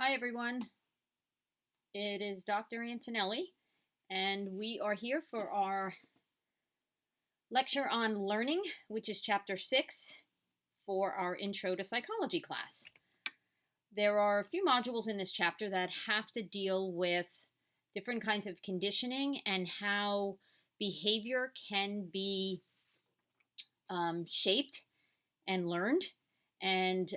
Hi, everyone. It is Dr. Antonelli, and we are here for our lecture on learning, which is chapter 6 for our Intro to Psychology class. There are a few modules in this chapter that have to deal with different kinds of conditioning and how behavior can be shaped and learned. And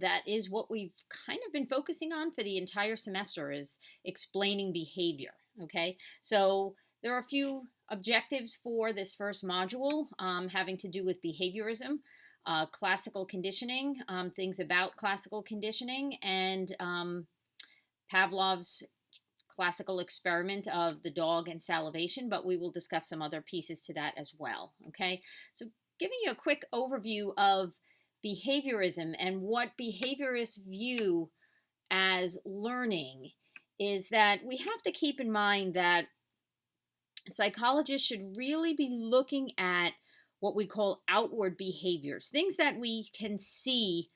that is what we've kind of been focusing on for the entire semester, is explaining behavior. Okay, so there are a few objectives for this first module having to do with behaviorism, classical conditioning, things about classical conditioning, and Pavlov's classical experiment of the dog and salivation, but we will discuss some other pieces to that as well. Okay, so giving you a quick overview of behaviorism and what behaviorists view as learning is that we have to keep in mind that psychologists should really be looking at what we call outward behaviors, things that we can see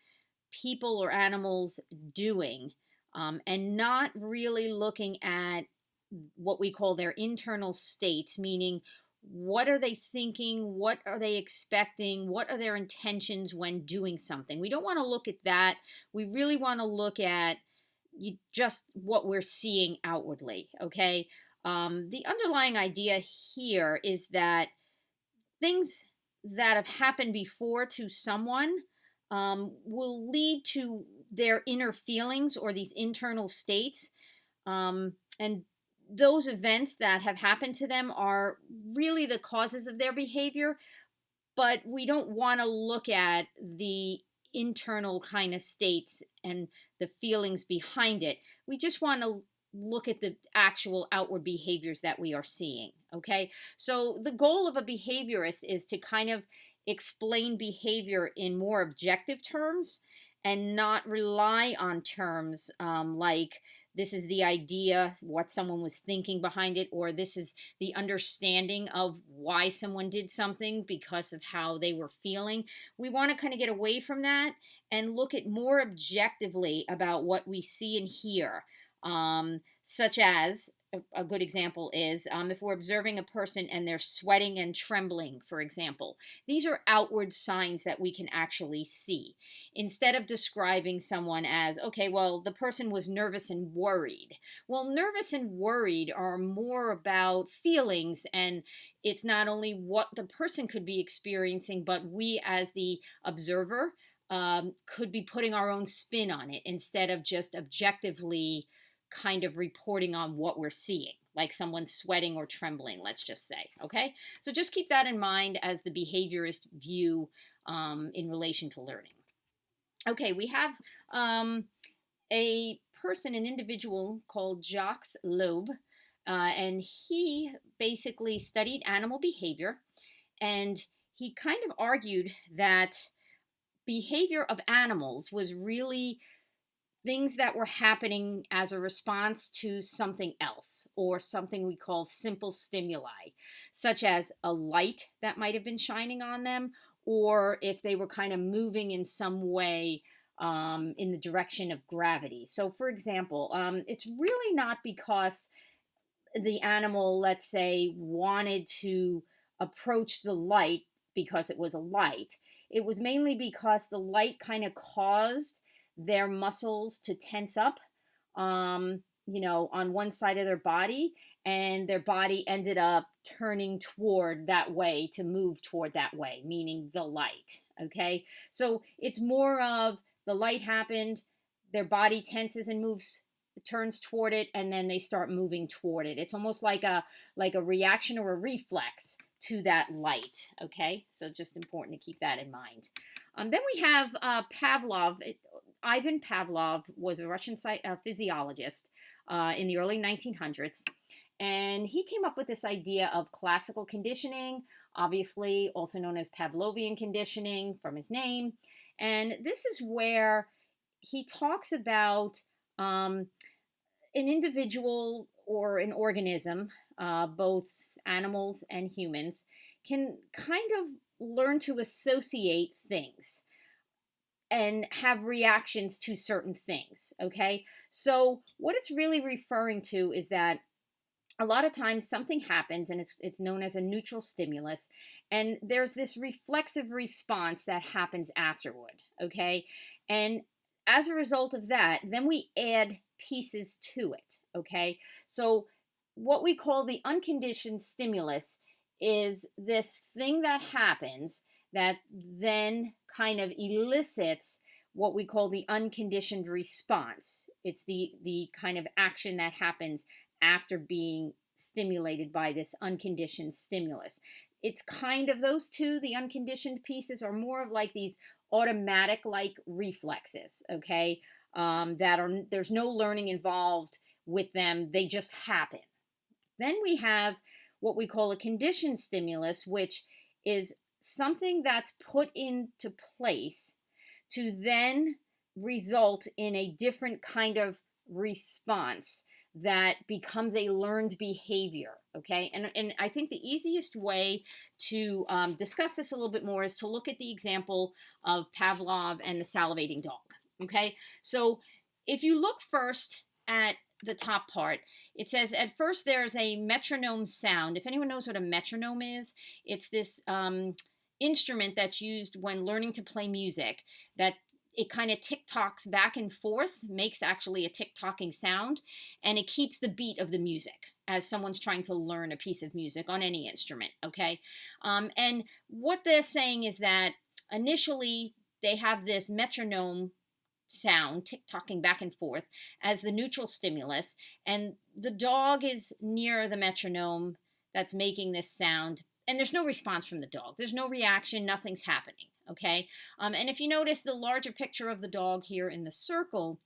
people or animals doing, and not really looking at what we call their internal states, meaning what are they thinking, what are they expecting, what are their intentions when doing something. We don't want to look at that. We really want to look at just what we're seeing outwardly. Okay, the underlying idea here is that things that have happened before to someone will lead to their inner feelings or these internal states. And those events that have happened to them are really the causes of their behavior, but we don't want to look at the internal kind of states and the feelings behind it. We just want to look at the actual outward behaviors that we are seeing. Okay, so the goal of a behaviorist is to kind of explain behavior in more objective terms and not rely on terms like this is the idea, what someone was thinking behind it, or this is the understanding of why someone did something because of how they were feeling. We want to kind of get away from that and look at more objectively about what we see and hear, such as a good example is if we're observing a person and they're sweating and trembling, for example. These are outward signs that we can actually see. Instead of describing someone as, okay, well, the person was nervous and worried. Well, nervous and worried are more about feelings, and it's not only what the person could be experiencing, but we as the observer could be putting our own spin on it instead of just objectively kind of reporting on what we're seeing, like someone sweating or trembling, let's just say. Okay, so just keep that in mind as the behaviorist view in relation to learning. Okay, we have a person, an individual called Jacques Loeb, and he basically studied animal behavior, and he kind of argued that behavior of animals was really things that were happening as a response to something else or something we call simple stimuli, such as a light that might have been shining on them, or if they were kind of moving in some way in the direction of gravity. So, for example, it's really not because the animal, let's say, wanted to approach the light because it was a light. It was mainly because the light kind of caused their muscles to tense up, on one side of their body, and their body ended up turning toward that way to move toward that way, meaning the light. Okay, so it's more of the light happened, their body tenses and moves, turns toward it, and then they start moving toward it. It's almost like a reaction or a reflex to that light. Okay, so just important to keep that in mind. Then we have Pavlov. Ivan Pavlov was a Russian physiologist in the early 1900s, and he came up with this idea of classical conditioning, obviously also known as Pavlovian conditioning from his name. And this is where he talks about an individual or an organism, both animals and humans, can kind of learn to associate things. and have reactions to certain things. Okay. So what it's really referring to is that a lot of times something happens and it's known as a neutral stimulus, and there's this reflexive response that happens afterward. Okay. And as a result of that, then we add pieces to it. Okay. So what we call the unconditioned stimulus is this thing that happens that then kind of elicits what we call the unconditioned response. It's the kind of action that happens after being stimulated by this unconditioned stimulus. It's kind of those two. The unconditioned pieces are more of like these automatic like reflexes, okay? That are, there's no learning involved with them, they just happen. Then we have what we call a conditioned stimulus, which is something that's put into place to then result in a different kind of response that becomes a learned behavior. Okay. And I think the easiest way to discuss this a little bit more is to look at the example of Pavlov and the salivating dog. Okay. So if you look first at the top part, it says at first there's a metronome sound. If anyone knows what a metronome is, it's this instrument that's used when learning to play music, that it kind of tick tocks back and forth, makes actually a tick tocking sound, and it keeps the beat of the music as someone's trying to learn a piece of music on any instrument. Okay. And what they're saying is that initially they have this metronome sound tick tocking back and forth as the neutral stimulus, and the dog is near the metronome that's making this sound, and there's no response from the dog, there's no reaction, nothing's happening. Okay. And if you notice the larger picture of the dog here in the circle,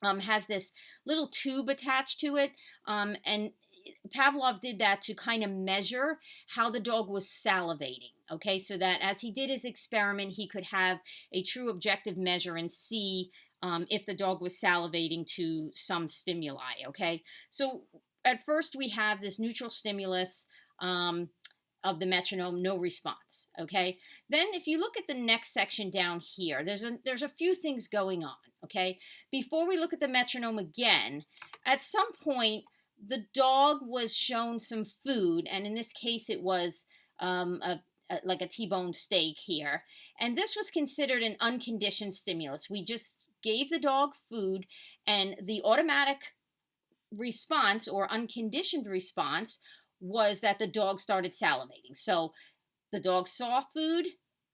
has this little tube attached to it, and Pavlov did that to kind of measure how the dog was salivating. Okay, so that as he did his experiment, he could have a true objective measure and see if the dog was salivating to some stimuli. Okay, so at first we have this neutral stimulus of the metronome, no response. Okay, then if you look at the next section down here, there's a few things going on. Okay, before we look at the metronome again, at some point the dog was shown some food, and in this case it was like a T-bone steak here, and this was considered an unconditioned stimulus. We just gave the dog food, and the automatic response or unconditioned response was that the dog started salivating. So the dog saw food,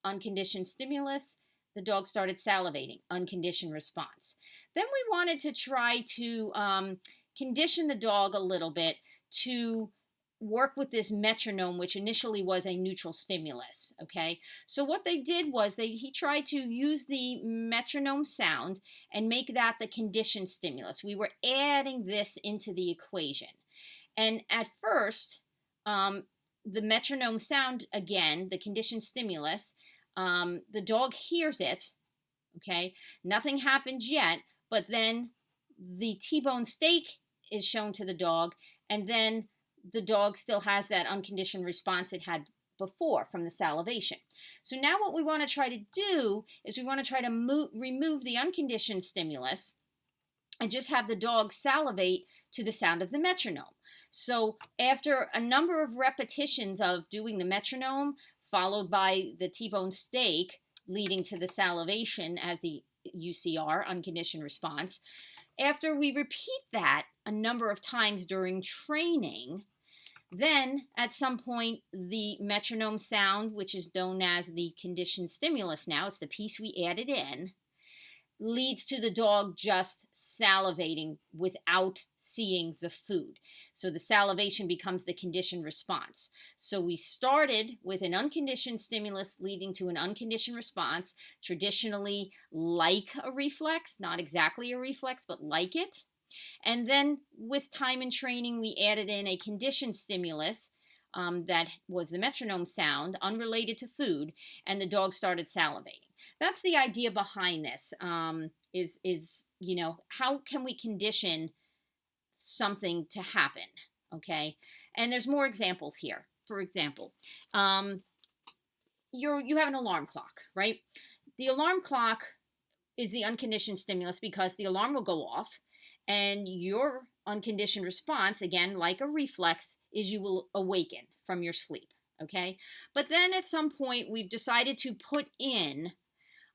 unconditioned stimulus, the dog started salivating, unconditioned response. Then we wanted to try to condition the dog a little bit to work with this metronome, which initially was a neutral stimulus. Okay, so what they did was he tried to use the metronome sound and make that the conditioned stimulus. We were adding this into the equation, and at first, the metronome sound, again, the conditioned stimulus, the dog hears it. Okay, nothing happens yet, but then the T-bone steak is shown to the dog, and then the dog still has that unconditioned response it had before from the salivation. So now what we want to try to do is we want to try to remove the unconditioned stimulus and just have the dog salivate to the sound of the metronome. So after a number of repetitions of doing the metronome, followed by the T-bone steak, leading to the salivation as the UCR, unconditioned response, after we repeat that a number of times during training, then at some point the metronome sound, which is known as the conditioned stimulus now, it's the piece we added in, leads to the dog just salivating without seeing the food. So the salivation becomes the conditioned response. So we started with an unconditioned stimulus leading to an unconditioned response, traditionally like a reflex, not exactly a reflex, but like it. And then with time and training, we added in a conditioned stimulus that was the metronome sound, unrelated to food, and the dog started salivating. That's the idea behind this. Is how can we condition something to happen? Okay, and there's more examples here. For example, you have an alarm clock, right? The alarm clock is the unconditioned stimulus because the alarm will go off, and your unconditioned response, again, like a reflex, is you will awaken from your sleep. Okay. But then at some point, we've decided to put in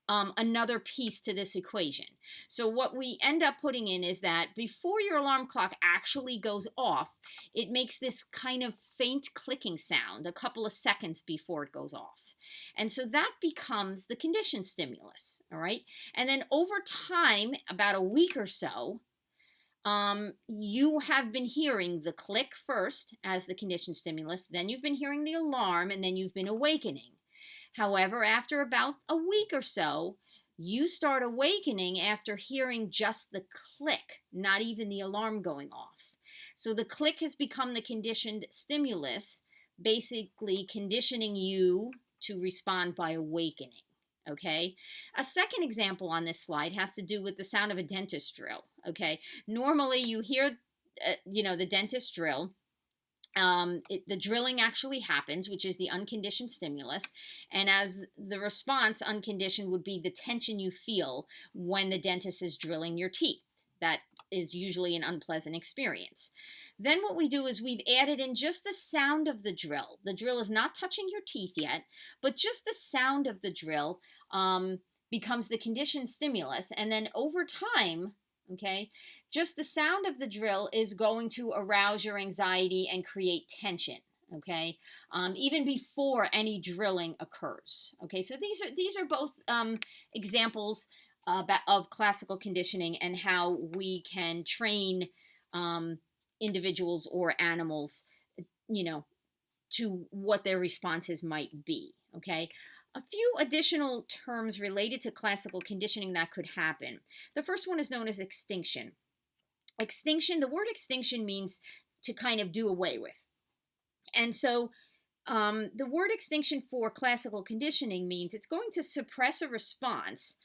another piece to this equation. So what we end up putting in is that before your alarm clock actually goes off, it makes this kind of faint clicking sound a couple of seconds before it goes off. And so that becomes the conditioned stimulus, all right? And then over time, about a week or so, you have been hearing the click first as the conditioned stimulus, then you've been hearing the alarm, and then you've been awakening. However, after about a week or so, you start awakening after hearing just the click, not even the alarm going off. So the click has become the conditioned stimulus, basically conditioning you to respond by awakening. Okay. A second example on this slide has to do with the sound of a dentist drill. Okay. Normally you hear, the dentist drill. The drilling actually happens, which is the unconditioned stimulus. And as the response, unconditioned would be the tension you feel when the dentist is drilling your teeth. That is usually an unpleasant experience. Then what we do is we've added in just the sound of the drill. The drill is not touching your teeth yet, but just the sound of the drill becomes the conditioned stimulus. And then over time, okay, just the sound of the drill is going to arouse your anxiety and create tension. Okay, even before any drilling occurs. Okay, so these are both examples of classical conditioning and how we can train individuals or animals, to what their responses might be. Okay. A few additional terms related to classical conditioning that could happen. The first one is known as extinction. Extinction, the word extinction means to kind of do away with. And so the word extinction for classical conditioning means it's going to suppress a response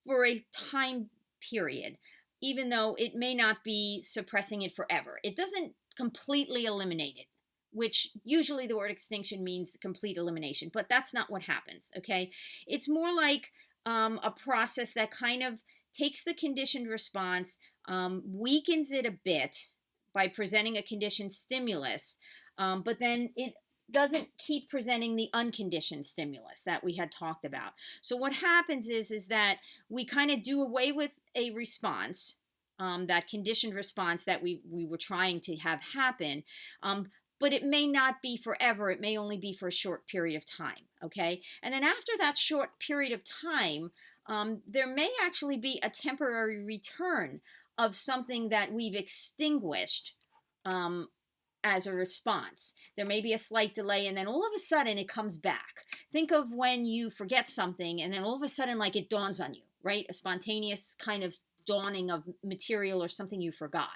for a time period, even though it may not be suppressing it forever. It doesn't completely eliminate it, which usually the word extinction means complete elimination, but that's not what happens, okay? It's more like a process that kind of takes the conditioned response, weakens it a bit by presenting a conditioned stimulus, but then it doesn't keep presenting the unconditioned stimulus that we had talked about. So what happens is that we kind of do away with a response, that conditioned response that we were trying to have happen, but it may not be forever. It may only be for a short period of time, okay? And then after that short period of time, there may actually be a temporary return of something that we've extinguished as a response. There may be a slight delay, and then all of a sudden it comes back. Think of when you forget something, and then all of a sudden, like, it dawns on you, right? A spontaneous kind of dawning of material or something you forgot.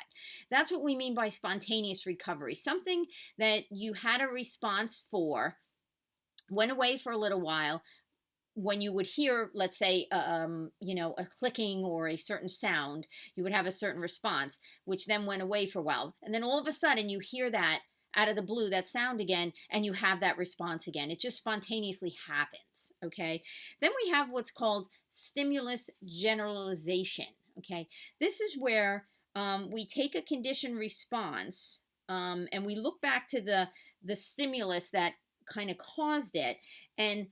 That's what we mean by spontaneous recovery. Something that you had a response for, went away for a little while. When you would hear, let's say, a clicking or a certain sound, you would have a certain response, which then went away for a while. And then all of a sudden you hear that out of the blue, that sound again, and you have that response again. It just spontaneously happens, okay? Then we have what's called stimulus generalization, okay? This is where we take a conditioned response and we look back to the stimulus that kind of caused it, and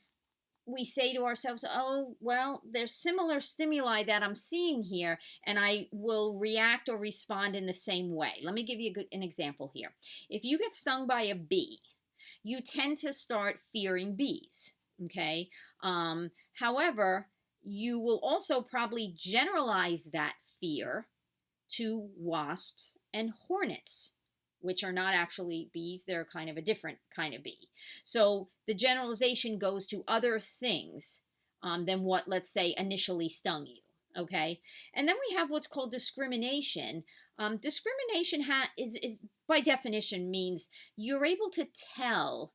we say to ourselves, oh, well, there's similar stimuli that I'm seeing here, and I will react or respond in the same way. Let me give you an example here. If you get stung by a bee, you tend to start fearing bees, okay? However, you will also probably generalize that fear to wasps and hornets, which are not actually bees. They're kind of a different kind of bee. So the generalization goes to other things than what, let's say, initially stung you. Okay. And then we have what's called discrimination. Discrimination is by definition means you're able to tell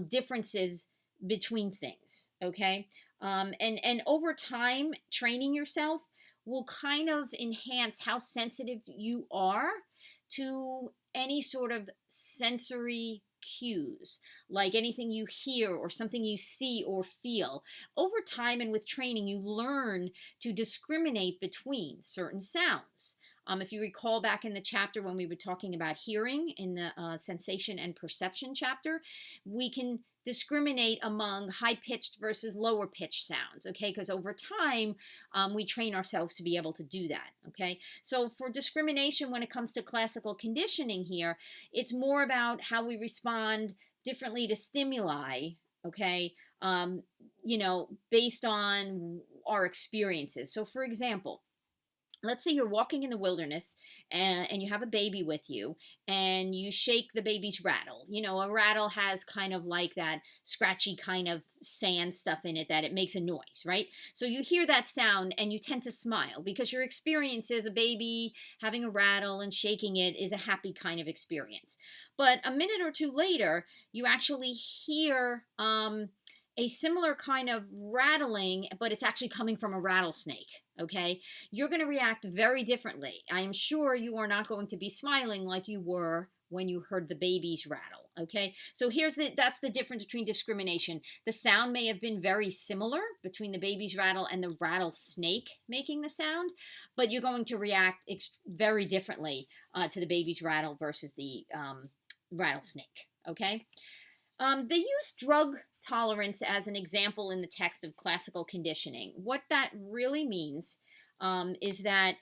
differences between things. Okay. And over time, training yourself will kind of enhance how sensitive you are to any sort of sensory cues, like anything you hear or something you see or feel. Over time and with training, you learn to discriminate between certain sounds. If you recall back in the chapter when we were talking about hearing in the sensation and perception chapter, we can discriminate among high pitched versus lower pitched sounds, okay? Because over time, we train ourselves to be able to do that, okay? So for discrimination, when it comes to classical conditioning here, it's more about how we respond differently to stimuli, okay? Based on our experiences. So for example, let's say you're walking in the wilderness and you have a baby with you and you shake the baby's rattle. A rattle has kind of like that scratchy kind of sand stuff in it that it makes a noise, right? So you hear that sound and you tend to smile because your experience as a baby having a rattle and shaking it is a happy kind of experience. But a minute or two later, you actually hear a similar kind of rattling, but it's actually coming from a rattlesnake, okay? You're going to react very differently. I am sure you are not going to be smiling like you were when you heard the baby's rattle, okay? So that's the difference between discrimination. The sound may have been very similar between the baby's rattle and the rattlesnake making the sound, but you're going to react very differently to the baby's rattle versus the rattlesnake, okay? They use drug tolerance as an example in the text of classical conditioning. What that really means is that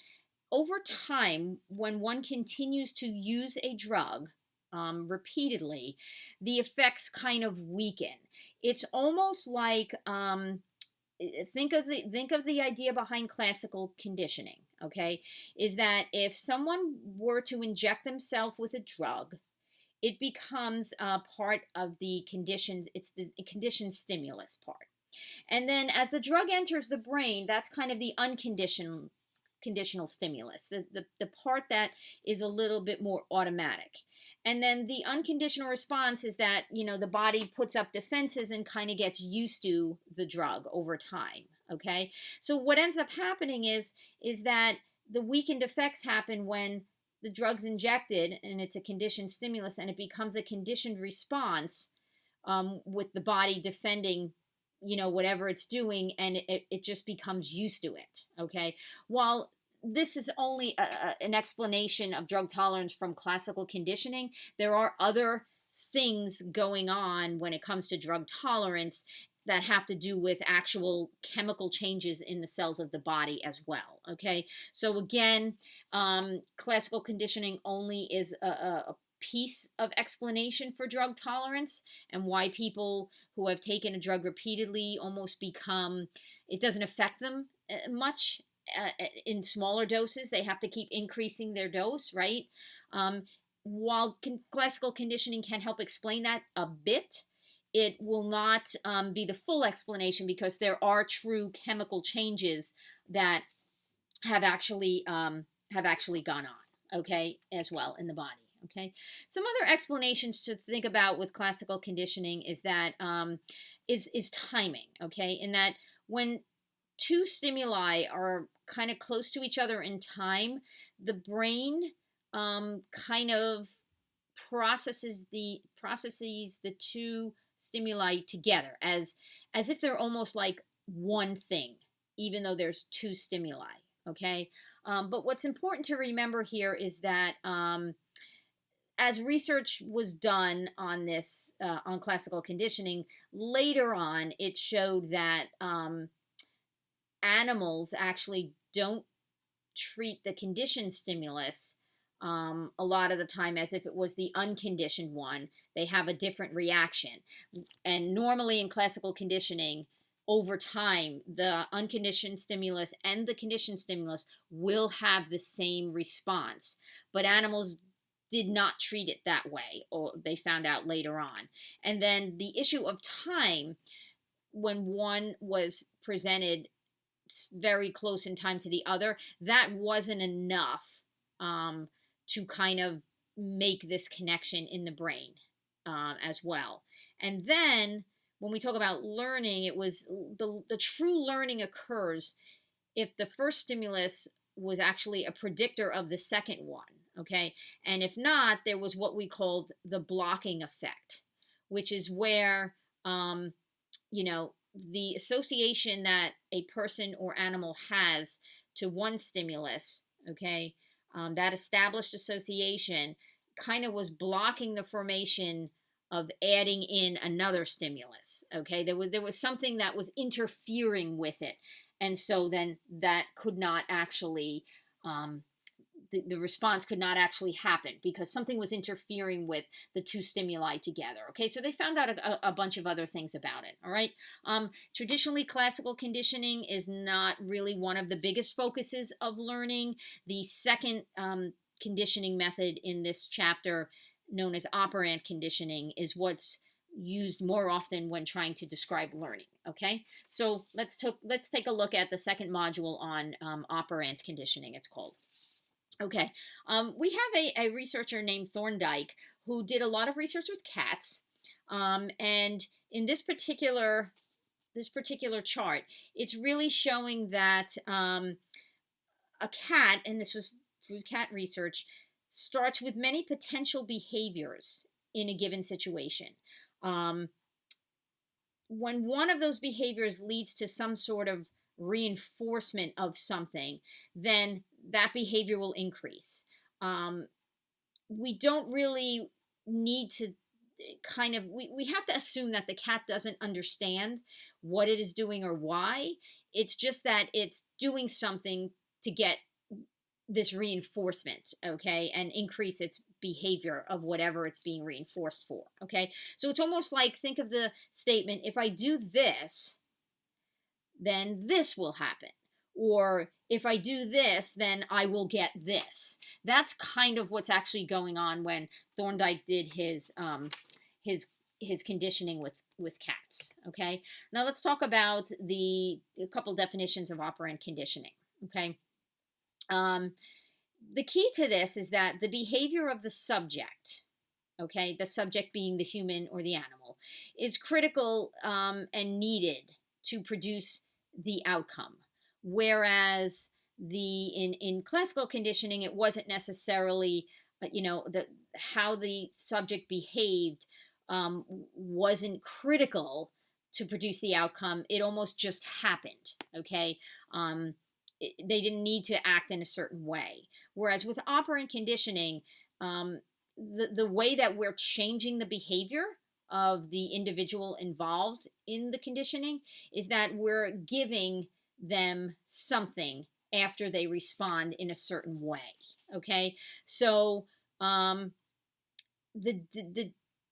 over time, when one continues to use a drug repeatedly, the effects kind of weaken. It's almost like think of the idea behind classical conditioning. Okay, is that if someone were to inject themselves with a drug, it becomes part of the conditions. It's the conditioned stimulus part. And then as the drug enters the brain, that's kind of the conditional stimulus, the part that is a little bit more automatic. And then the unconditional response is that, the body puts up defenses and kind of gets used to the drug over time. Okay. So what ends up happening is that the weakened effects happen when the drug's injected and it's a conditioned stimulus and it becomes a conditioned response with the body defending whatever it's doing, and it just becomes used to it. Okay, while this is only an explanation of drug tolerance from classical conditioning, there are other things going on when it comes to drug tolerance that have to do with actual chemical changes in the cells of the body as well. Okay, so again, classical conditioning only is a piece of explanation for drug tolerance and why people who have taken a drug repeatedly almost become, it doesn't affect them much in smaller doses. They have to keep increasing their dose, right? While classical conditioning can help explain that a bit, it will not be the full explanation because there are true chemical changes that have actually gone on, okay, as well in the body. Okay, some other explanations to think about with classical conditioning is that is timing. Okay, in that when two stimuli are kind of close to each other in time, the brain kind of processes the two stimuli together as if they're almost like one thing, even though there's two stimuli. Okay, but what's important to remember here is that as research was done on this on classical conditioning, later on it showed that animals actually don't treat the conditioned stimulus a lot of the time as if it was the unconditioned one. They have a different reaction. And normally in classical conditioning, over time, the unconditioned stimulus and the conditioned stimulus will have the same response. But animals did not treat it that way, or they found out later on. And then the issue of time, when one was presented very close in time to the other, that wasn't enough to kind of make this connection in the brain as well. And then when we talk about learning, it was the true learning occurs if the first stimulus was actually a predictor of the second one. Okay. And if not, there was what we called the blocking effect, which is where, um, the association that a person or animal has to one stimulus, okay, that established association kind of was blocking the formation of adding in another stimulus. Okay, there was something that was interfering with it, and so then that could not actually um, the response could not actually happen because something was interfering with the two stimuli together. Okay, so they found out a bunch of other things about it. All right. Traditionally, classical conditioning is not really one of the biggest focuses of learning. The second conditioning method in this chapter, known as operant conditioning, is what's used more often when trying to describe learning. Okay, so let's take a look at the second module on operant conditioning. It's called. Okay. We have a researcher named Thorndike who did a lot of research with cats. And in this particular chart, it's really showing that a cat, and this was through cat research, starts with many potential behaviors in a given situation. Um, when one of those behaviors leads to some sort of reinforcement of something, then that behavior will increase. Um, we don't really need to we have to assume that the cat doesn't understand what it is doing or why. It's just that it's doing something to get this reinforcement, okay, and increase its behavior of whatever it's being reinforced for, okay? So it's almost like, think of the statement, if I do this, then this will happen. Or if I do this, then I will get this. That's kind of what's actually going on when Thorndike did his his conditioning with cats. Okay. Now let's talk about a couple definitions of operant conditioning. Okay. Um, the key to this is that the behavior of the subject, okay, the subject being the human or the animal, is critical and needed to produce the outcome. Whereas in classical conditioning, it wasn't necessarily, the how the subject behaved wasn't critical to produce the outcome. It almost just happened. Okay. They didn't need to act in a certain way. Whereas with operant conditioning, the way that we're changing the behavior of the individual involved in the conditioning is that we're giving them something after they respond in a certain way. Okay, so um, the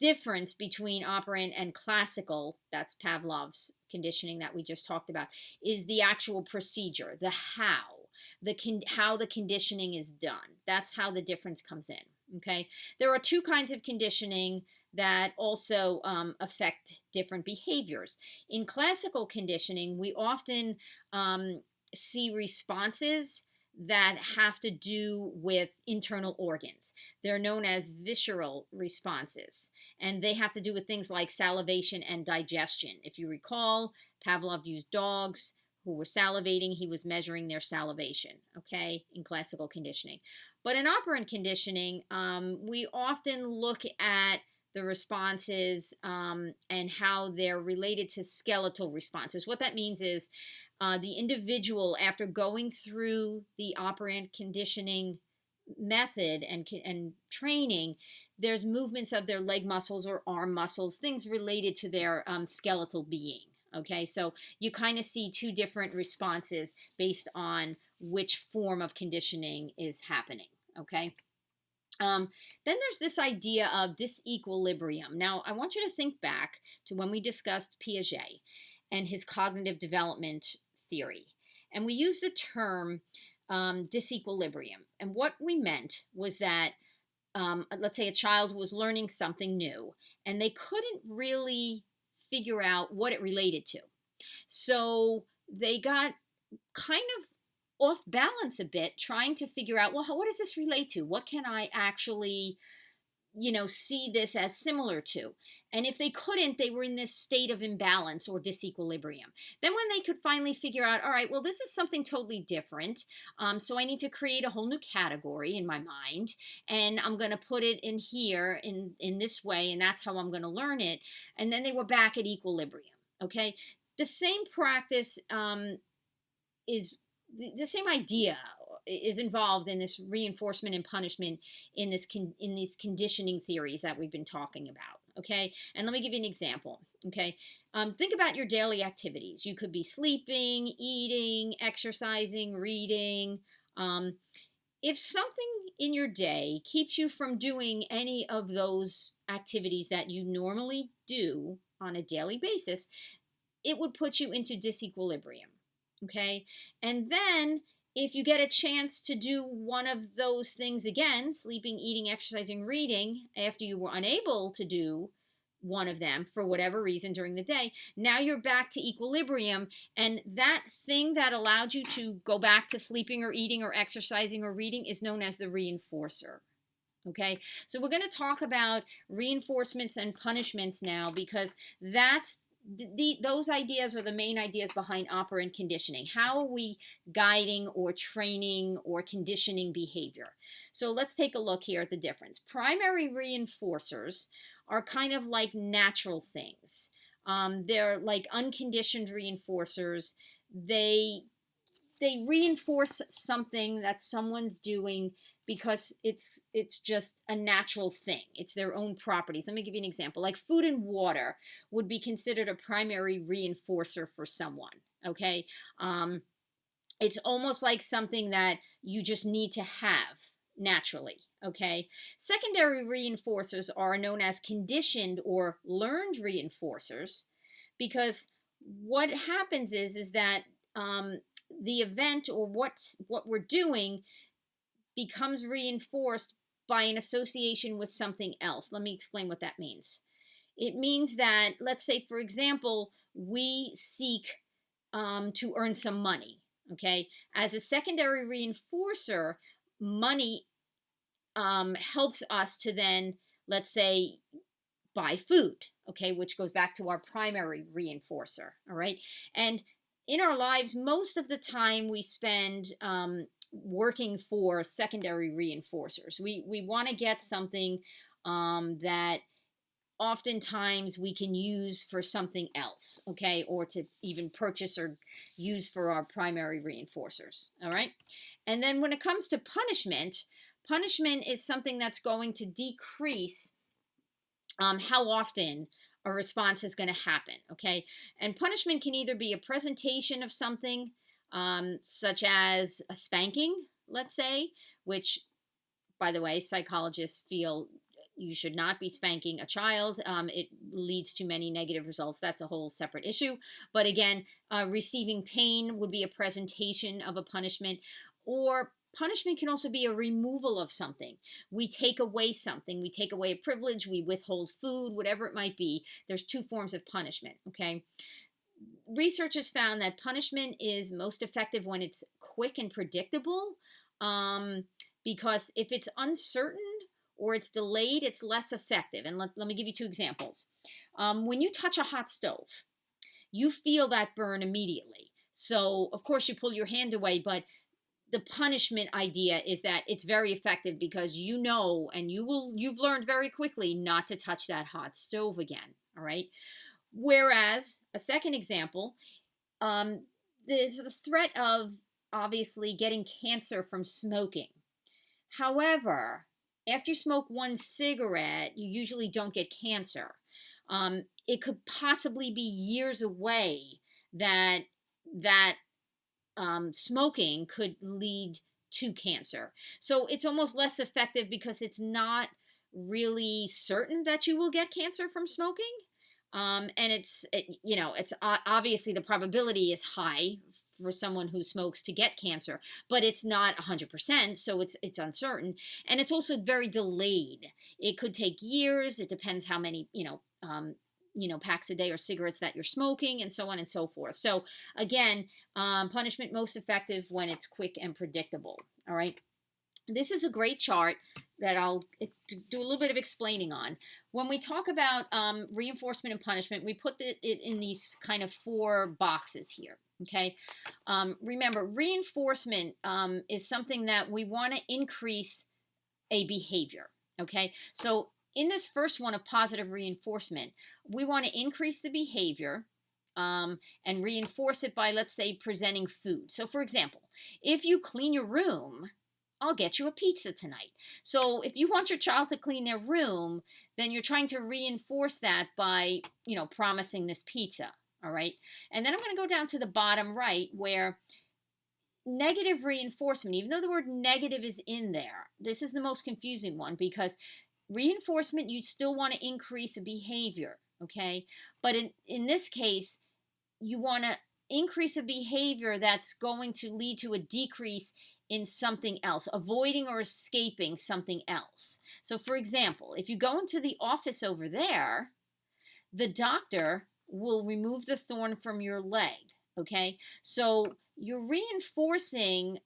difference between operant and classical, that's Pavlov's conditioning that we just talked about, is the actual procedure, the how the conditioning is done. That's how the difference comes in. Okay, there are two kinds of conditioning that also affect different behaviors. In classical conditioning, we often see responses that have to do with internal organs. They're known as visceral responses, and they have to do with things like salivation and digestion. If you recall, Pavlov used dogs who were salivating, he was measuring their salivation, okay, in classical conditioning. But in operant conditioning, we often look at the responses and how they're related to skeletal responses. What that means is the individual, after going through the operant conditioning method and training, there's movements of their leg muscles or arm muscles, things related to their skeletal being. Okay, so you kind of see two different responses based on which form of conditioning is happening. Okay. Then there's this idea of disequilibrium. Now, I want you to think back to when we discussed Piaget and his cognitive development theory. And we used the term disequilibrium. And what we meant was that, let's say a child was learning something new and they couldn't really figure out what it related to. So they got kind of off balance a bit trying to figure out, well, what does this relate to? What can I actually see this as similar to? And if they couldn't, they were in this state of imbalance or disequilibrium. Then when they could finally figure out, all right, well, this is something totally different. So I need to create a whole new category in my mind, and I'm going to put it in here in this way, and that's how I'm going to learn it. And then they were back at equilibrium. Okay. The same practice is the same idea is involved in this reinforcement and punishment in in these conditioning theories that we've been talking about. Okay, and let me give you an example. Okay, think about your daily activities. You could be sleeping, eating, exercising, reading. If something in your day keeps you from doing any of those activities that you normally do on a daily basis, it would put you into disequilibrium. Okay. And then if you get a chance to do one of those things again, sleeping, eating, exercising, reading, after you were unable to do one of them for whatever reason during the day, now you're back to equilibrium. And that thing that allowed you to go back to sleeping or eating or exercising or reading is known as the reinforcer. Okay, so we're going to talk about reinforcements and punishments now, because that's those ideas are the main ideas behind operant conditioning. How are we guiding or training or conditioning behavior? So let's take a look here at the difference. Primary reinforcers are kind of like natural things. They're like unconditioned reinforcers. They reinforce something that someone's doing because it's just a natural thing. It's their own properties. Let me give you an example. Like food and water would be considered a primary reinforcer for someone. Okay, it's almost like something that you just need to have naturally. Okay, secondary reinforcers are known as conditioned or learned reinforcers, because what happens is that the event or what we're doing becomes reinforced by an association with something else. Let me explain what that means. It means that, let's say, for example, we seek to earn some money. Okay, as a secondary reinforcer, money helps us to then, let's say, buy food. Okay, which goes back to our primary reinforcer. All right, and in our lives, most of the time we spend working for secondary reinforcers. We want to get something that oftentimes we can use for something else, okay, or to even purchase or use for our primary reinforcers. All right, and then when it comes to punishment, punishment is something that's going to decrease how often a response is going to happen. Okay, and punishment can either be a presentation of something, such as a spanking, let's say, which, by the way, psychologists feel you should not be spanking a child. It leads to many negative results. That's a whole separate issue. But again, receiving pain would be a presentation of a punishment, or punishment can also be a removal of something. We take away something. We take away a privilege. We withhold food, whatever it might be. There's two forms of punishment, okay? Research has found that punishment is most effective when it's quick and predictable, because if it's uncertain or it's delayed, it's less effective. And let me give you two examples. When you touch a hot stove, you feel that burn immediately. So, of course, you pull your hand away, but the punishment idea is that it's very effective because you know, and you've learned very quickly not to touch that hot stove again. All right. Whereas a second example, there's the threat of obviously getting cancer from smoking. However, after you smoke one cigarette, you usually don't get cancer. It could possibly be years away that smoking could lead to cancer. So it's almost less effective because it's not really certain that you will get cancer from smoking. And it's obviously the probability is high for someone who smokes to get cancer, but it's not 100%, so it's uncertain, and it's also very delayed. It could take years. It depends how many packs a day or cigarettes that you're smoking, and so on and so forth. So again, punishment most effective when it's quick and predictable. All right. This is a great chart that I'll do a little bit of explaining on. When we talk about reinforcement and punishment, we put it in these kind of four boxes here. Okay. Remember, reinforcement is something that we want to increase a behavior. Okay. So in this first one of positive reinforcement, we want to increase the behavior and reinforce it by, let's say, presenting food. So, for example, if you clean your room, I'll get you a pizza tonight. So if you want your child to clean their room, then you're trying to reinforce that by, promising this pizza. All right. And then I'm going to go down to the bottom right where negative reinforcement, even though the word negative is in there, this is the most confusing one because reinforcement, you still want to increase a behavior. Okay. But in this case, you want to increase a behavior that's going to lead to a decrease in something else, avoiding or escaping something else. So, for example, if you go into the office over there, the doctor will remove the thorn from your leg. Okay, so you're reinforcing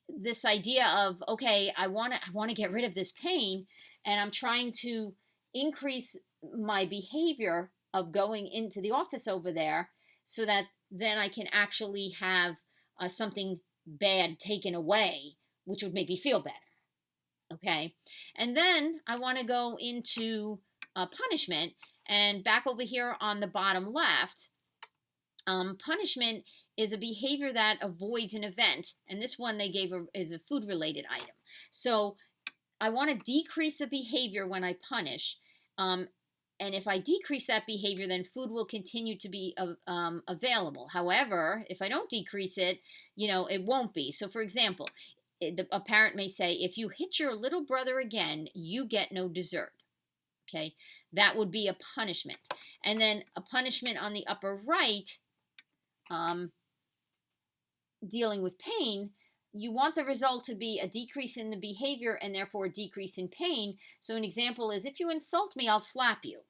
this idea of, okay, I want to get rid of this pain, and I'm trying to increase my behavior of going into the office over there, so that then I can actually have something bad taken away, which would make me feel better. Okay. And then I want to go into punishment. And back over here on the bottom left, punishment is a behavior that avoids an event. And this one they gave is a food related item. So I want to decrease a behavior when I punish. And if I decrease that behavior, then food will continue to be available. However, if I don't decrease it, it won't be. So, for example, a parent may say, if you hit your little brother again, you get no dessert. Okay, that would be a punishment. And then a punishment on the upper right, dealing with pain, you want the result to be a decrease in the behavior and therefore a decrease in pain. So an example is, if you insult me, I'll slap you.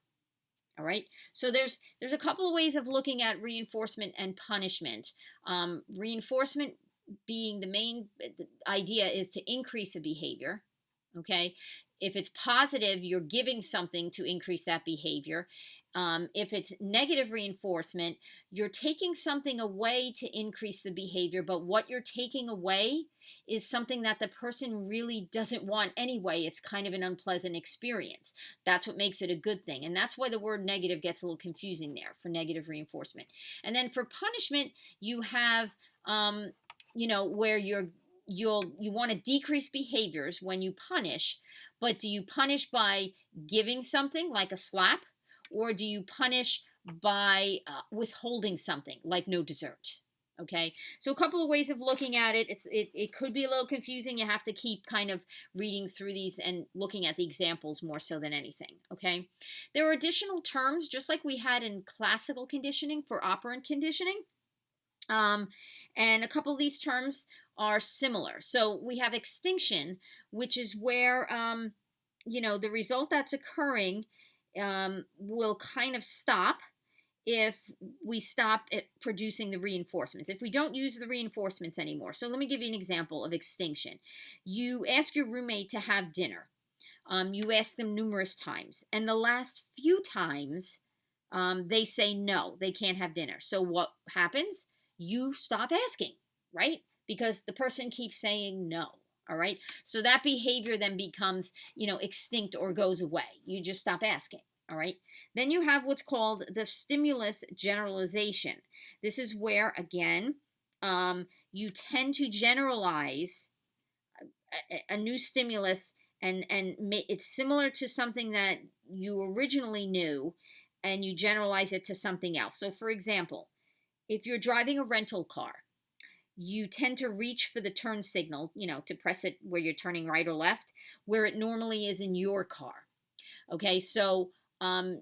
All right. So there's a couple of ways of looking at reinforcement and punishment. Reinforcement being the main idea is to increase a behavior. Okay. If it's positive, you're giving something to increase that behavior. If it's negative reinforcement, you're taking something away to increase the behavior, but what you're taking away is something that the person really doesn't want anyway. It's kind of an unpleasant experience. That's what makes it a good thing. And that's why the word negative gets a little confusing there for negative reinforcement. And then for punishment, you have, where you want to decrease behaviors when you punish, but do you punish by giving something like a slap, or do you punish by withholding something like no dessert? Okay, so a couple of ways of looking at it. It could be a little confusing. You have to keep kind of reading through these and looking at the examples more so than anything. Okay, there are additional terms, just like we had in classical conditioning for operant conditioning. And a couple of these terms are similar. So we have extinction, which is where, the result that's occurring will kind of stop if we stop producing the reinforcements, if we don't use the reinforcements anymore. So let me give you an example of extinction. You ask your roommate to have dinner. You ask them numerous times, and the last few times they say no, they can't have dinner. So what happens? You stop asking, right? Because the person keeps saying no. All right. So that behavior then becomes, extinct or goes away. You just stop asking. All right. Then you have what's called the stimulus generalization. This is where, again, you tend to generalize a new stimulus, and it's similar to something that you originally knew, and you generalize it to something else. So, for example, if you're driving a rental car, you tend to reach for the turn signal, to press it where you're turning right or left, where it normally is in your car. Okay, so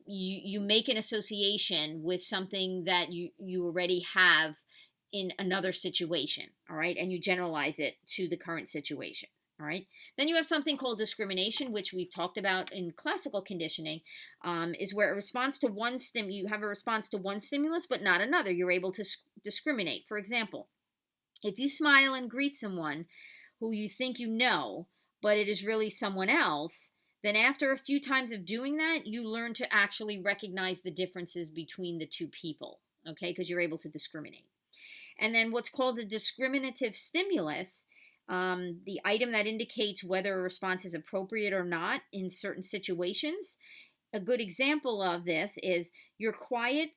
you make an association with something that you already have in another situation, all right, and you generalize it to the current situation. All right. Then you have something called discrimination, which we've talked about in classical conditioning, is where a response to you have a response to one stimulus, but not another. You're able to discriminate. For example, if you smile and greet someone who you think you know, but it is really someone else, then after a few times of doing that, you learn to actually recognize the differences between the two people, okay, because you're able to discriminate. And then what's called a discriminative stimulus, the item that indicates whether a response is appropriate or not in certain situations. A good example of this is you're quiet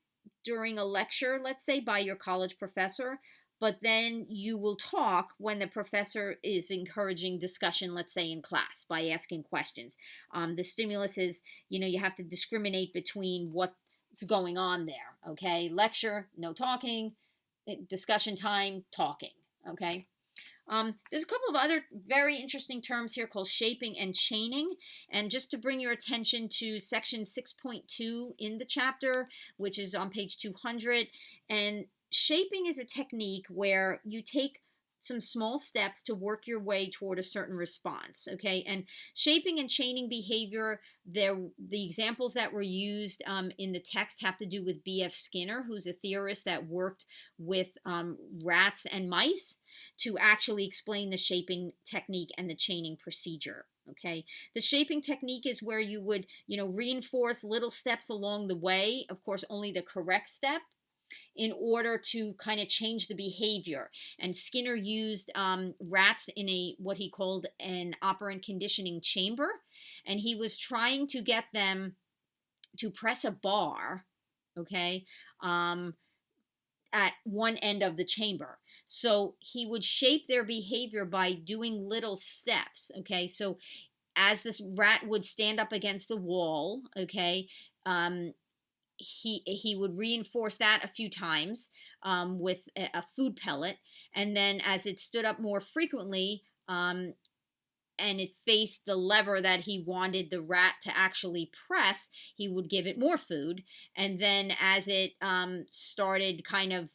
during a lecture, let's say, by your college professor, but then you will talk when the professor is encouraging discussion, let's say in class, by asking questions. The stimulus is, you have to discriminate between what's going on there, okay? Lecture, no talking, discussion time, talking, okay? There's a couple of other very interesting terms here called shaping and chaining. And just to bring your attention to section 6.2 in the chapter, which is on page 200. And shaping is a technique where you take some small steps to work your way toward a certain response, okay? And shaping and chaining behavior, the examples that were used in the text have to do with B.F. Skinner, who's a theorist that worked with rats and mice to actually explain the shaping technique and the chaining procedure. Okay, the shaping technique is where you would, reinforce little steps along the way, of course, only the correct step, in order to kind of change the behavior. And Skinner used rats in what he called an operant conditioning chamber, and he was trying to get them to press a bar, okay, at one end of the chamber. So he would shape their behavior by doing little steps. Okay. So as this rat would stand up against the wall, okay, he would reinforce that a few times with a food pellet. And then as it stood up more frequently, and it faced the lever that he wanted the rat to actually press, he would give it more food. And then as it started kind of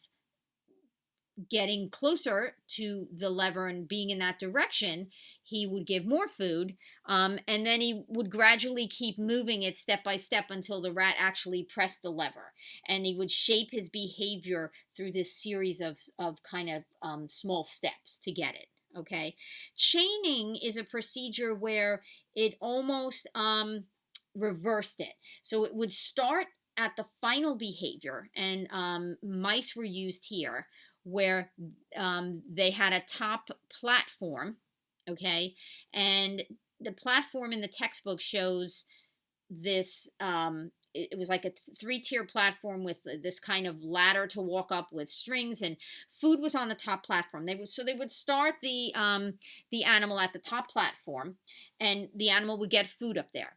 getting closer to the lever and being in that direction, he would give more food. And then he would gradually keep moving it step by step until the rat actually pressed the lever. And he would shape his behavior through this series of kind of small steps to get it. Okay. Chaining is a procedure where it almost reversed it. So it would start at the final behavior, and mice were used here, where they had a top platform, okay, and the platform in the textbook shows this. It was like a three-tier platform with this kind of ladder to walk up with strings, and food was on the top platform. They would start the animal at the top platform, and the animal would get food up there.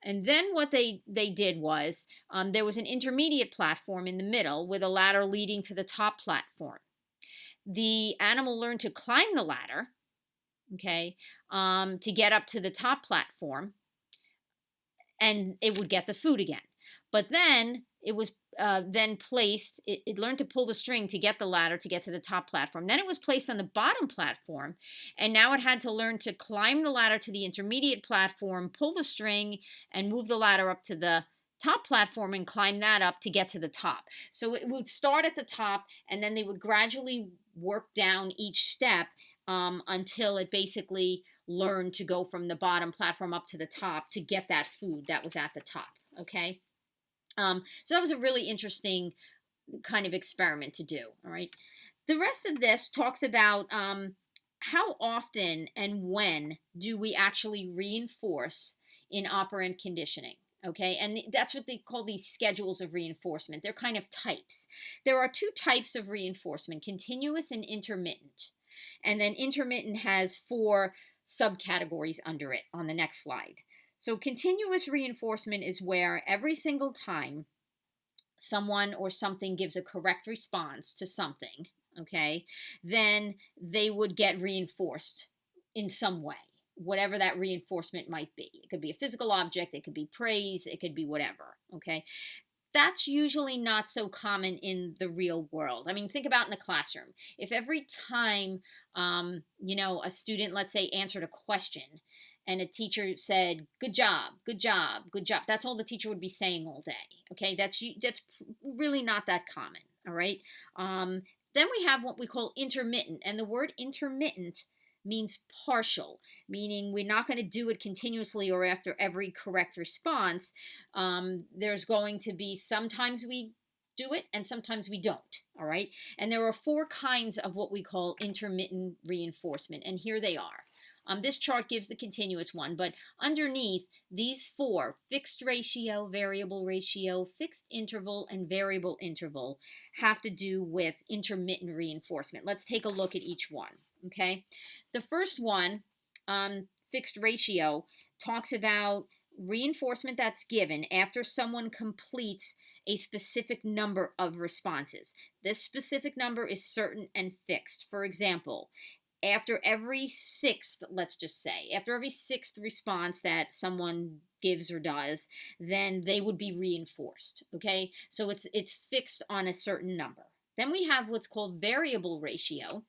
And then what they did was there was an intermediate platform in the middle with a ladder leading to the top platform. The animal learned to climb the ladder, okay, to get up to the top platform, and it would get the food again. But then it was then placed, it learned to pull the string to get the ladder to get to the top platform. Then it was placed on the bottom platform, and now it had to learn to climb the ladder to the intermediate platform, pull the string, and move the ladder up to the top platform and climb that up to get to the top. So it would start at the top, and then they would gradually work down each step until it basically learned to go from the bottom platform up to the top to get that food that was at the top. Okay. So that was a really interesting kind of experiment to do. All right. The rest of this talks about how often and when do we actually reinforce in operant conditioning. Okay, and that's what they call these schedules of reinforcement. They're kind of types. There are two types of reinforcement: continuous and intermittent. And then intermittent has 4 subcategories under it on the next slide. So continuous reinforcement is where every single time someone or something gives a correct response to something, okay, then they would get reinforced in some way, whatever that reinforcement might be. It could be a physical object, it could be praise, it could be whatever, okay? That's usually not so common in the real world. I mean, think about in the classroom. If every time, a student, let's say, answered a question and a teacher said, good job, good job, good job, that's all the teacher would be saying all day. Okay, that's really not that common. All right. Then we have what we call intermittent. And the word intermittent means partial, meaning we're not going to do it continuously or after every correct response. There's going to be sometimes we do it and sometimes we don't. All right. And there are four kinds of what we call intermittent reinforcement. And here they are. This chart gives the continuous one, but underneath these four, fixed ratio, variable ratio, fixed interval, and variable interval, have to do with intermittent reinforcement. Let's take a look at each one. Okay. The first one, fixed ratio, talks about reinforcement that's given after someone completes a specific number of responses. This specific number is certain and fixed. For example, after every sixth, let's just say, after every sixth response that someone gives or does, then they would be reinforced. Okay, so it's fixed on a certain number. Then we have what's called variable ratio,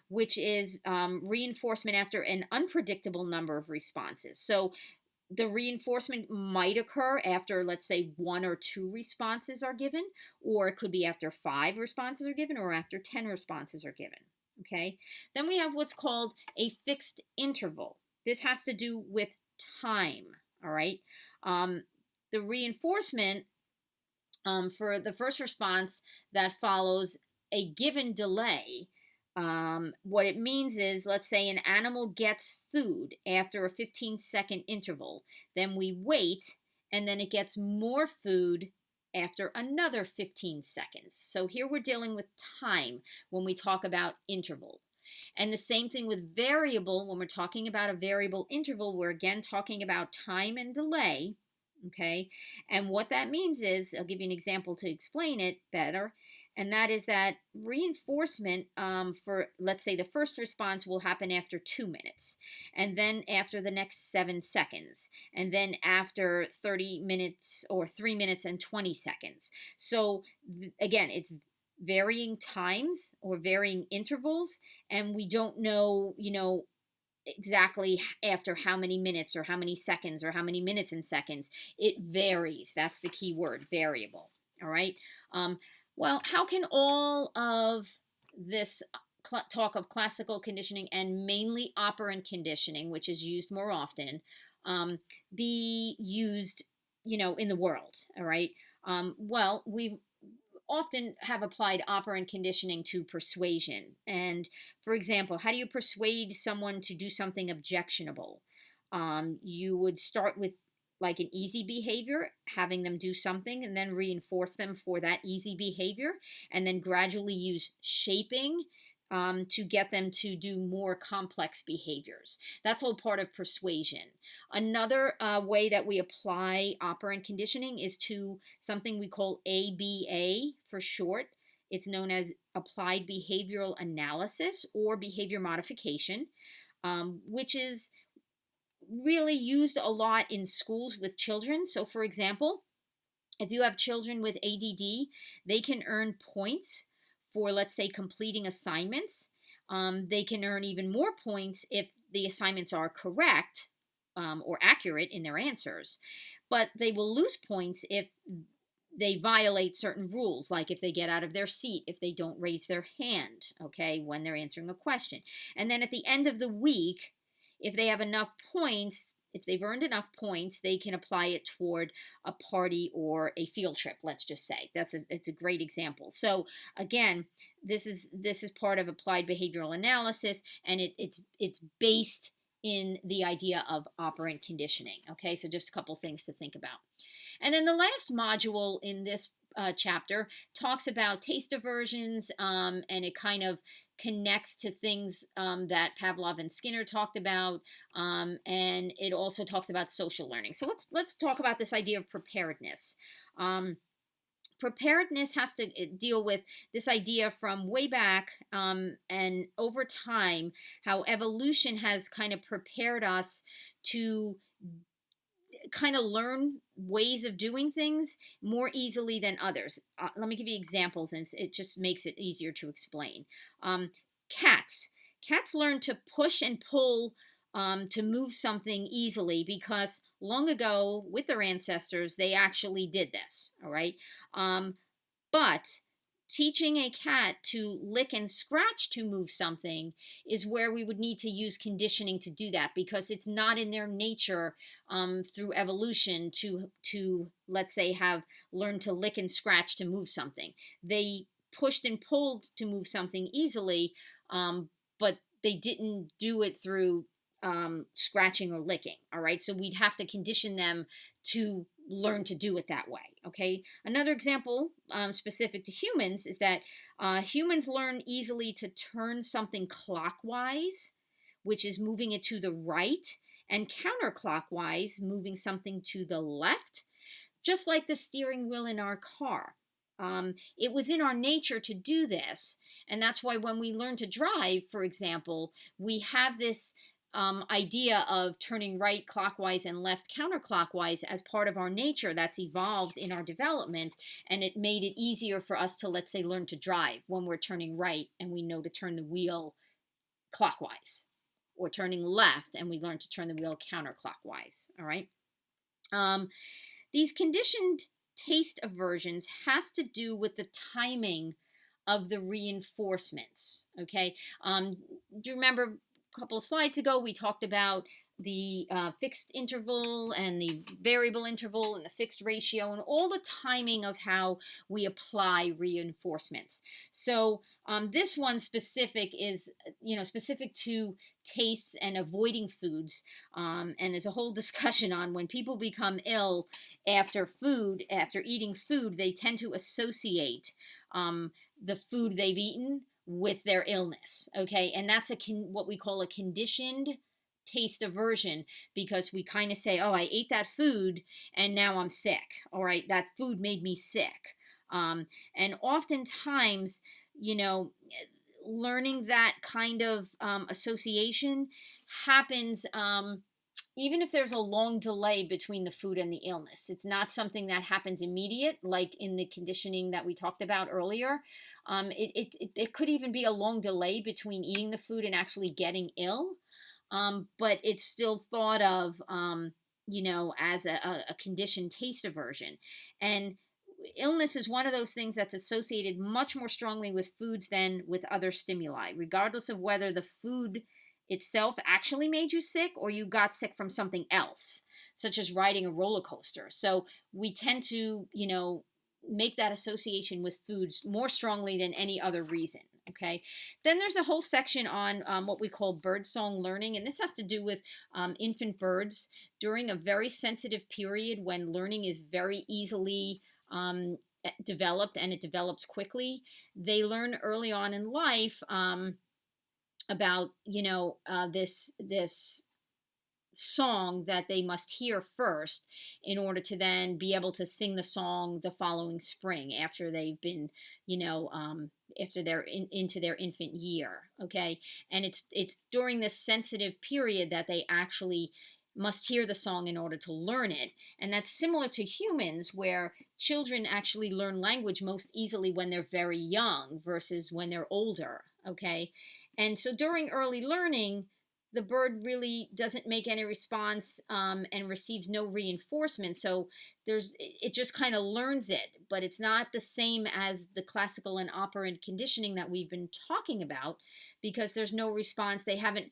which is reinforcement after an unpredictable number of responses. So the reinforcement might occur after, let's say, one or two responses are given, or it could be after 5 responses are given, or after 10 responses are given. Okay. Then we have what's called a fixed interval. This has to do with time. All right. The reinforcement for the first response that follows a given delay, what it means is, let's say an animal gets food after a 15-second interval, then we wait, and then it gets more food after another 15 seconds. So here we're dealing with time when we talk about interval. And the same thing with variable. When we're talking about a variable interval, we're again talking about time and delay. Okay. And what that means is, I'll give you an example to explain it better. And that is that reinforcement for, let's say, the first response will happen after 2 minutes, and then after the next 7 seconds, and then after 30 minutes or 3 minutes and 20 seconds. So again, it's varying times or varying intervals, and we don't know, exactly after how many minutes or how many seconds or how many minutes and seconds. It varies. That's the key word, variable. All right. Well, how can all of this talk of classical conditioning and mainly operant conditioning, which is used more often, be used, in the world? All right. Well, we've often have applied operant conditioning to persuasion. And for example, how do you persuade someone to do something objectionable? You would start with like an easy behavior, having them do something, and then reinforce them for that easy behavior, and then gradually use shaping to get them to do more complex behaviors. That's all part of persuasion. Another way that we apply operant conditioning is to something we call ABA for short. It's known as applied behavioral analysis or behavior modification, which is really used a lot in schools with children. So, for example, if you have children with ADD, they can earn points for, let's say, completing assignments. They can earn even more points if the assignments are correct or accurate in their answers. But they will lose points if they violate certain rules, like if they get out of their seat, if they don't raise their hand, okay, when they're answering a question. And then at the end of the week, if they have enough points, if they've earned enough points, they can apply it toward a party or a field trip, let's just say. It's a great example. So again, this is part of applied behavioral analysis, and it's based in the idea of operant conditioning. Okay, so just a couple things to think about. And then the last module in this chapter talks about taste aversions, and it kind of connects to things that Pavlov and Skinner talked about, and it also talks about social learning. So let's talk about this idea of preparedness. Preparedness has to deal with this idea from way back, and over time, how evolution has kind of prepared us to kind of learn ways of doing things more easily than others. Let me give you examples, and it just makes it easier to explain. Cats. Cats learn to push and pull to move something easily because long ago, with their ancestors, they actually did this. All right. But teaching a cat to lick and scratch to move something is where we would need to use conditioning to do that, because it's not in their nature, through evolution, to let's say have learned to lick and scratch to move something. They pushed and pulled to move something easily, but they didn't do it through scratching or licking. All right, so we'd have to condition them to learn to do it that way. Okay, another example, specific to humans, is that humans learn easily to turn something clockwise, which is moving it to the right, and counterclockwise, moving something to the left, just like the steering wheel in our car. It was in our nature to do this. And that's why when we learn to drive, for example, we have this idea of turning right clockwise and left counterclockwise as part of our nature that's evolved in our development. And it made it easier for us to, let's say, learn to drive when we're turning right and we know to turn the wheel clockwise, or turning left and we learn to turn the wheel counterclockwise. All right. Um, these conditioned taste aversions has to do with the timing of the reinforcements. Okay. Do you remember a couple of slides ago we talked about the fixed interval and the variable interval and the fixed ratio and all the timing of how we apply reinforcements. So this one specific is, specific to tastes and avoiding foods. And there's a whole discussion on when people become ill after eating food, they tend to associate the food they've eaten with their illness. Okay, and that's what we call a conditioned taste aversion, because we kind of say, oh, I ate that food and now I'm sick. All right, that food made me sick. And oftentimes, you know, learning that kind of association happens, even if there's a long delay between the food and the illness. It's not something that happens immediate, like in the conditioning that we talked about earlier. It could even be a long delay between eating the food and actually getting ill, but it's still thought of, as a conditioned taste aversion. And illness is one of those things that's associated much more strongly with foods than with other stimuli, regardless of whether the food itself actually made you sick or you got sick from something else, such as riding a roller coaster. So we tend to, make that association with foods more strongly than any other reason. Okay. Then there's a whole section on what we call birdsong learning. And this has to do with infant birds during a very sensitive period when learning is very easily developed, and it develops quickly. They learn early on in life about this song that they must hear first in order to then be able to sing the song the following spring after they've been, after they're into their infant year. Okay, and it's during this sensitive period that they actually must hear the song in order to learn it. And that's similar to humans, where children actually learn language most easily when they're very young versus when they're older. Okay, and so during early learning, the bird really doesn't make any response, and receives no reinforcement. So it just kind of learns it, but it's not the same as the classical and operant conditioning that we've been talking about, because there's no response. They haven't,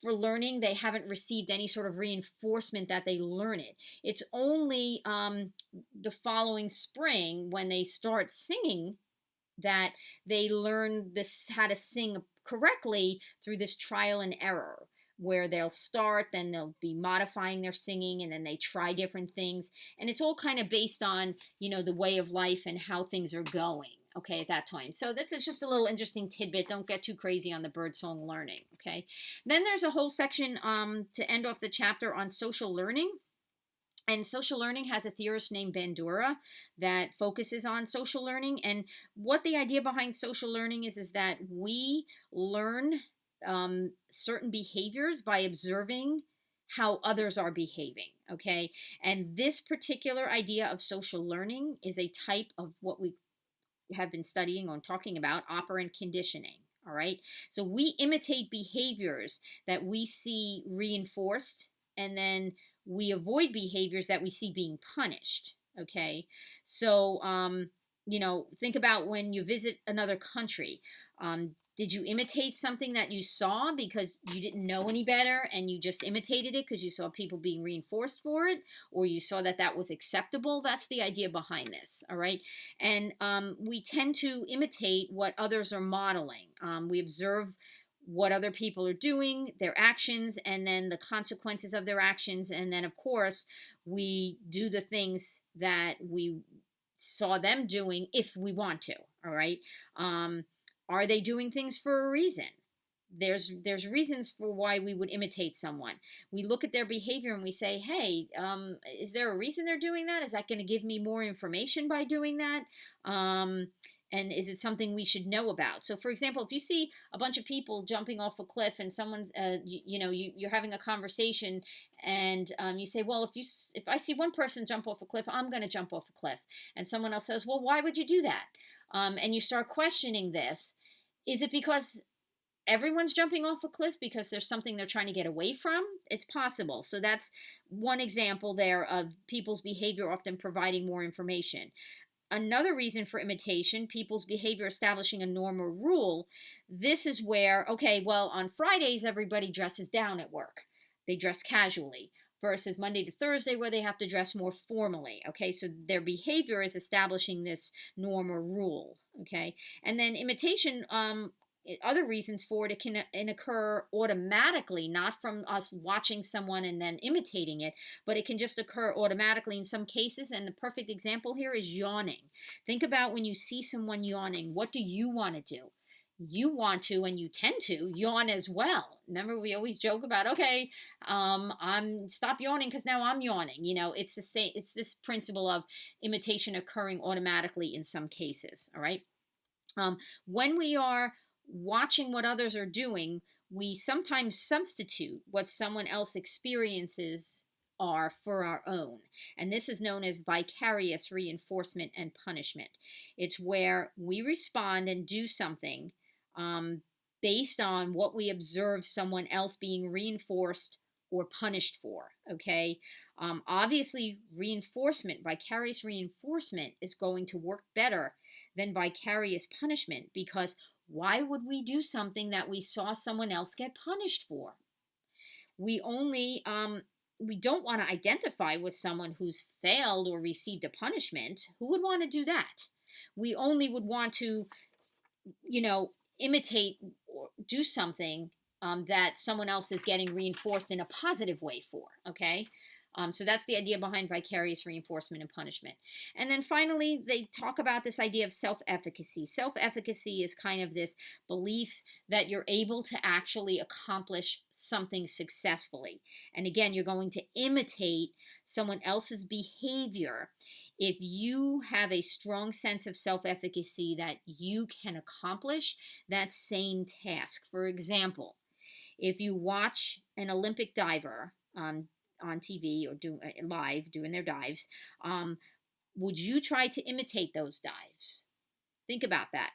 for learning, they haven't received any sort of reinforcement that they learn it. It's only the following spring, when they start singing, that they learn this, how to sing correctly, through this trial and error, where they'll start, then they'll be modifying their singing, and then they try different things, and it's all kind of based on the way of life and how things are going, okay, at that time. So it's just a little interesting tidbit. Don't get too crazy on the birdsong learning. Okay, then there's a whole section to end off the chapter on social learning. And social learning has a theorist named Bandura that focuses on social learning. And what the idea behind social learning is that we learn certain behaviors by observing how others are behaving. Okay. And this particular idea of social learning is a type of what we have been studying on, talking about operant conditioning. All right. So we imitate behaviors that we see reinforced, and then we avoid behaviors that we see being punished. Okay. So Think about when you visit another country. Did you imitate something that you saw because you didn't know any better and you just imitated it because you saw people being reinforced for it, or you saw that that was acceptable? That's the idea behind this, all right? And we tend to imitate what others are modeling. We observe what other people are doing, their actions, and then the consequences of their actions. And then, of course, we do the things that we saw them doing if we want to. All right. Um, are they doing things for a reason? There's reasons for why we would imitate someone. We look at their behavior and we say, hey, is there a reason they're doing that? Is that going to give me more information by doing that? And is it something we should know about? So, for example, if you see a bunch of people jumping off a cliff and someone, you're having a conversation, and you say, well, if I see one person jump off a cliff, I'm going to jump off a cliff, and someone else says, well, why would you do that? And you start questioning this. Is it because everyone's jumping off a cliff because there's something they're trying to get away from? It's possible. So that's one example there of people's behavior often providing more information. Another reason for imitation, people's behavior establishing a norm or rule. This is where, okay, well, on Fridays, everybody dresses down at work. They dress casually versus Monday to Thursday where they have to dress more formally. Okay, so their behavior is establishing this norm or rule. Okay, and then imitation, other reasons for it, it can occur automatically, not from us watching someone and then imitating it, but it can just occur automatically in some cases. And the perfect example here is yawning. Think about when you see someone yawning, what do you want to do? You want to, and you tend to yawn as well. Remember, we always joke about, okay, I'm stop yawning because now I'm yawning. It's the same. It's this principle of imitation occurring automatically in some cases. All right. When we are watching what others are doing, we sometimes substitute what someone else experiences are for our own. And this is known as vicarious reinforcement and punishment. It's where we respond and do something um, based on what we observe someone else being reinforced or punished for. Okay. Obviously, vicarious reinforcement, is going to work better than vicarious punishment, because why would we do something that we saw someone else get punished for? We only we don't want to identify with someone who's failed or received a punishment. Who would want to do that? We only would want to, imitate or do something that someone else is getting reinforced in a positive way for. Okay. So that's the idea behind vicarious reinforcement and punishment. And then finally, they talk about this idea of self efficacy. Self efficacy is kind of this belief that you're able to actually accomplish something successfully. And again, you're going to imitate someone else's behavior if you have a strong sense of self efficacy that you can accomplish that same task. For example, if you watch an Olympic diver on TV or live doing their dives, would you try to imitate those dives? Think about that.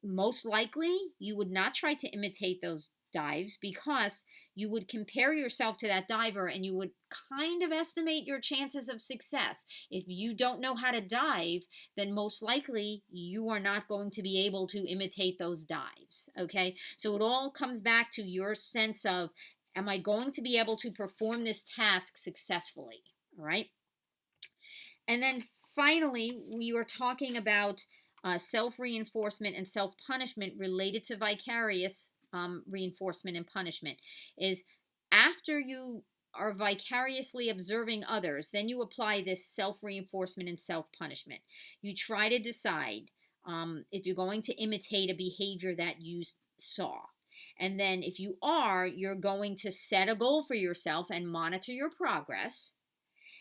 Most likely, you would not try to imitate those dives because you would compare yourself to that diver and you would kind of estimate your chances of success. If you don't know how to dive, then most likely you are not going to be able to imitate those dives. Okay, so it all comes back to your sense of, am I going to be able to perform this task successfully? All right. And then finally, we were talking about self reinforcement and self punishment related to vicarious reinforcement and punishment. Is after you are vicariously observing others, then you apply this self reinforcement and self punishment. You try to decide if you're going to imitate a behavior that you saw. And then if you are, you're going to set a goal for yourself and monitor your progress.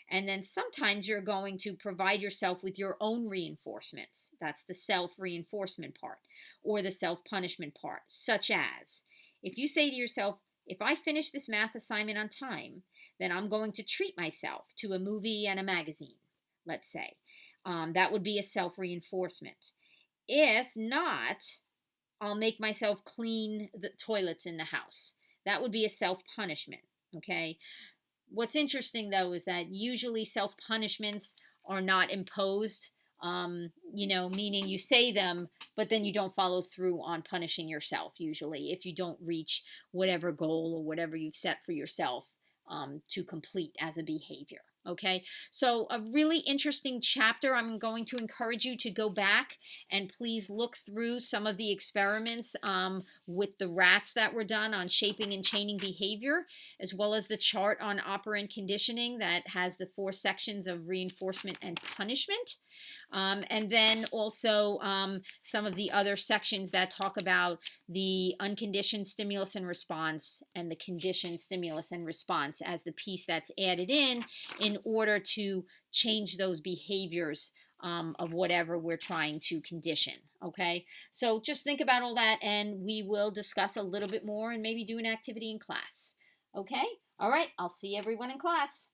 And then sometimes you're going to provide yourself with your own reinforcements. That's the self reinforcement part, or the self punishment part, such as if you say to yourself, if I finish this math assignment on time, then I'm going to treat myself to a movie and a magazine, let's say. That would be a self reinforcement. If not, I'll make myself clean the toilets in the house. That would be a self punishment. Okay. What's interesting, though, is that usually self punishments are not imposed Meaning you say them, but then you don't follow through on punishing yourself, usually, if you don't reach whatever goal or whatever you've set for yourself to complete as a behavior. Okay, so a really interesting chapter. I'm going to encourage you to go back and please look through some of the experiments with the rats that were done on shaping and chaining behavior, as well as the chart on operant conditioning that has the 4 sections of reinforcement and punishment. And then also some of the other sections that talk about the unconditioned stimulus and response and the conditioned stimulus and response as the piece that's added in order to change those behaviors of whatever we're trying to condition. Okay, so just think about all that, and we will discuss a little bit more and maybe do an activity in class. Okay, all right, I'll see everyone in class.